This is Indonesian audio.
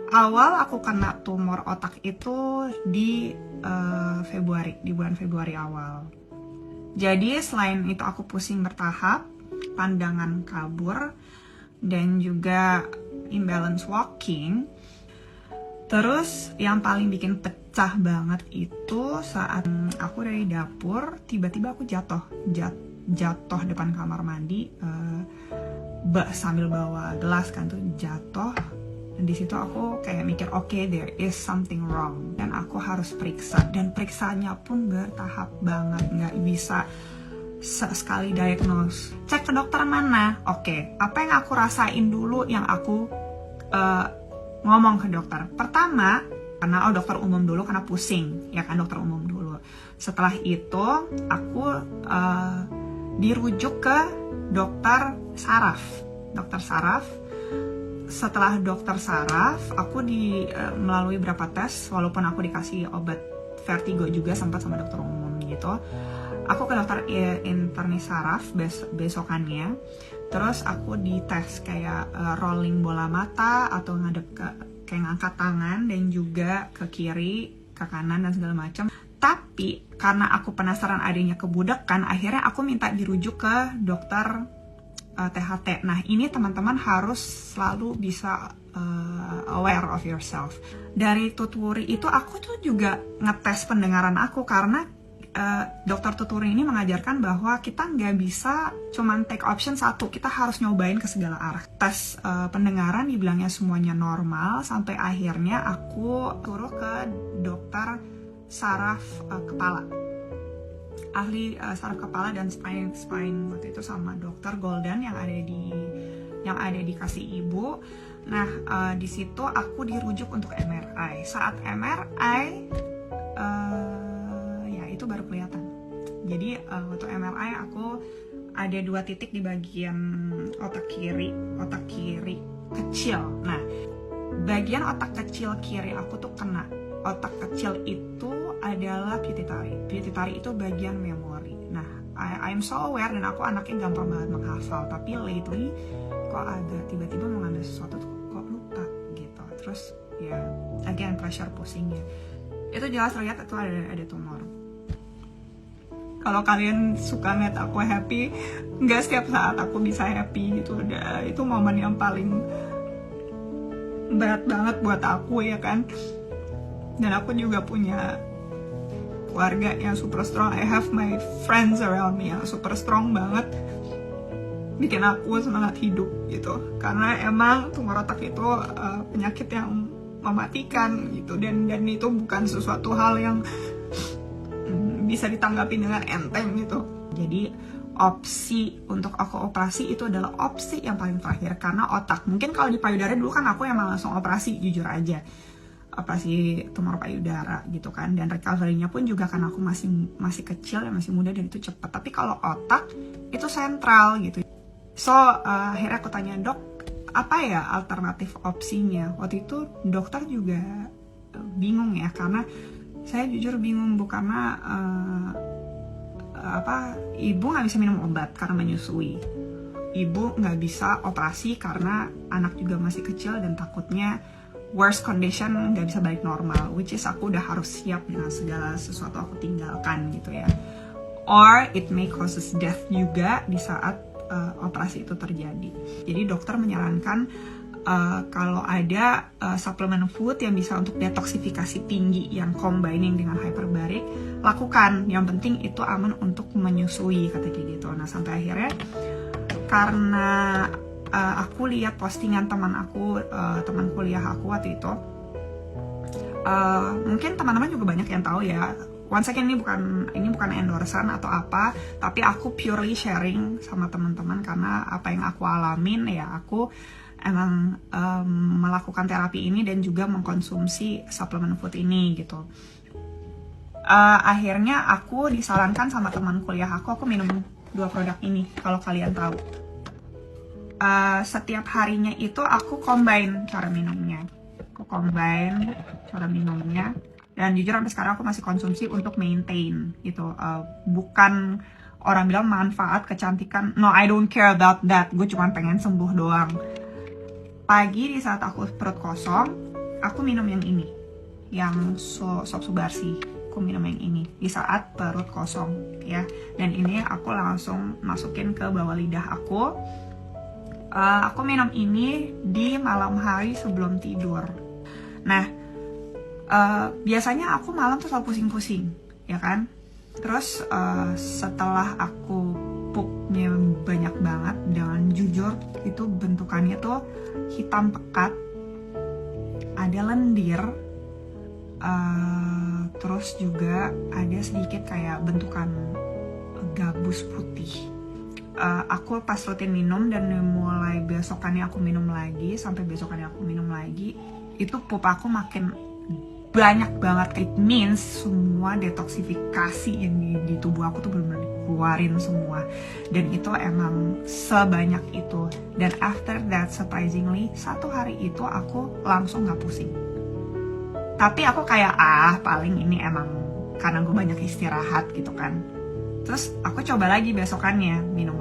Awal aku kena tumor otak itu di bulan Februari awal. Jadi selain itu aku pusing bertahap, pandangan kabur, dan juga imbalance walking. Terus yang paling bikin pecah banget itu saat aku dari dapur, tiba-tiba aku jatuh depan kamar mandi, sambil bawa gelas kan tuh jatuh. Dan di situ aku kayak mikir, oke, there is something wrong dan aku harus periksa. Dan periksanya pun bertahap banget, nggak bisa sekali diagnose. Cek ke dokter mana? Oke, apa yang aku rasain dulu yang aku ngomong ke dokter. Pertama, karena dokter umum dulu karena pusing, ya kan, dokter umum dulu. Setelah itu aku dirujuk ke dokter saraf. Setelah dokter saraf, aku melalui beberapa tes, walaupun aku dikasih obat vertigo juga sempat sama dokter umum gitu. Aku ke dokter internis saraf besokannya, terus aku dites kayak rolling bola mata atau ngadep kayak ngangkat tangan dan juga ke kiri, ke kanan dan segala macam. Tapi karena aku penasaran adanya kebudekan, akhirnya aku minta dirujuk ke dokter THT. Nah, ini teman-teman harus selalu bisa aware of yourself. Dari tuturi itu aku tuh juga ngetes pendengaran aku karena dokter tuturi ini mengajarkan bahwa kita nggak bisa cuman take option satu, kita harus nyobain ke segala arah. Tes pendengaran dibilangnya semuanya normal, sampai akhirnya aku turun ke dokter saraf kepala. Ahli saraf kepala dan spine waktu itu sama dokter Golden yang ada di Kasih Ibu. Nah, di situ aku dirujuk untuk MRI. Saat MRI ya itu baru kelihatan. Jadi waktu MRI aku ada 2 titik di bagian otak kiri kecil. Nah, bagian otak kecil kiri aku tuh kena. Otak kecil itu adalah pituitary. Pituitary itu bagian memori. Nah, I'm so aware dan aku anaknya gampang banget menghafal. Tapi lately kok agak tiba-tiba mau ngambil sesuatu tuh kok lupa gitu. Terus ya again pressure pusingnya. Itu jelas terlihat itu ada tumor. Kalau kalian suka lihat aku happy, nggak setiap saat aku bisa happy gitu. Itu momen yang paling berat banget buat aku ya kan. Dan aku juga punya keluarga yang super strong. I have my friends around me yang super strong banget, bikin aku semangat hidup gitu. Karena emang tumor otak itu penyakit yang mematikan gitu, dan itu bukan sesuatu hal yang bisa ditanggapi dengan enteng gitu. Jadi opsi untuk aku operasi itu adalah opsi yang paling terakhir, karena otak. Mungkin kalau di payudara dulu kan aku emang langsung operasi, jujur aja, operasi tumor payudara gitu kan, dan recovery-nya pun juga karena aku masih kecil ya, masih muda dan itu cepat. Tapi kalau otak itu sentral gitu. So akhirnya aku tanya, dok, apa ya alternatif opsinya? Waktu itu dokter juga bingung ya, karena saya jujur bingung, karena ibu nggak bisa minum obat karena menyusui, ibu nggak bisa operasi karena anak juga masih kecil dan takutnya worst condition nggak bisa balik normal, which is aku udah harus siap dengan segala sesuatu aku tinggalkan gitu ya. Or it may causes death juga di saat operasi itu terjadi. Jadi dokter menyarankan kalau ada suplemen food yang bisa untuk detoksifikasi tinggi yang combining dengan hyperbarik, lakukan. Yang penting itu aman untuk menyusui, kata kayak gitu. Nah, sampai akhirnya karena aku lihat postingan teman kuliah aku waktu itu, mungkin teman-teman juga banyak yang tahu ya. Once again, ini bukan endorsean atau apa, tapi aku purely sharing sama teman-teman karena apa yang aku alamin ya, aku emang melakukan terapi ini dan juga mengkonsumsi suplemen food ini gitu. Akhirnya aku disarankan sama teman kuliah aku minum 2 produk ini. Kalau kalian tahu, setiap harinya itu aku combine cara minumnya. Dan jujur sampai sekarang aku masih konsumsi untuk maintain gitu. Bukan orang bilang manfaat kecantikan, no, I don't care about that. Gue cuma pengen sembuh doang. Pagi di saat aku perut kosong, aku minum yang ini, yang sop subarsi. Aku minum yang ini di saat perut kosong ya, dan ini aku langsung masukin ke bawah lidah aku. Aku minum ini di malam hari sebelum tidur. Nah, biasanya aku malam tuh selalu pusing-pusing, ya kan? Terus setelah aku pupnya banyak banget, dan jujur itu bentukannya tuh hitam pekat, ada lendir, terus juga ada sedikit kayak bentukan gabus putih. Aku pas rutin minum dan mulai besokannya aku minum lagi, sampai besokannya aku minum lagi, itu pup aku makin banyak banget. It means semua detoksifikasi yang di tubuh aku tuh benar-benar dikeluarin semua, dan itu emang sebanyak itu. Dan after that, surprisingly, 1 hari itu aku langsung gak pusing. Tapi aku kayak paling ini emang karena gue banyak istirahat gitu kan. Terus aku coba lagi besokannya minum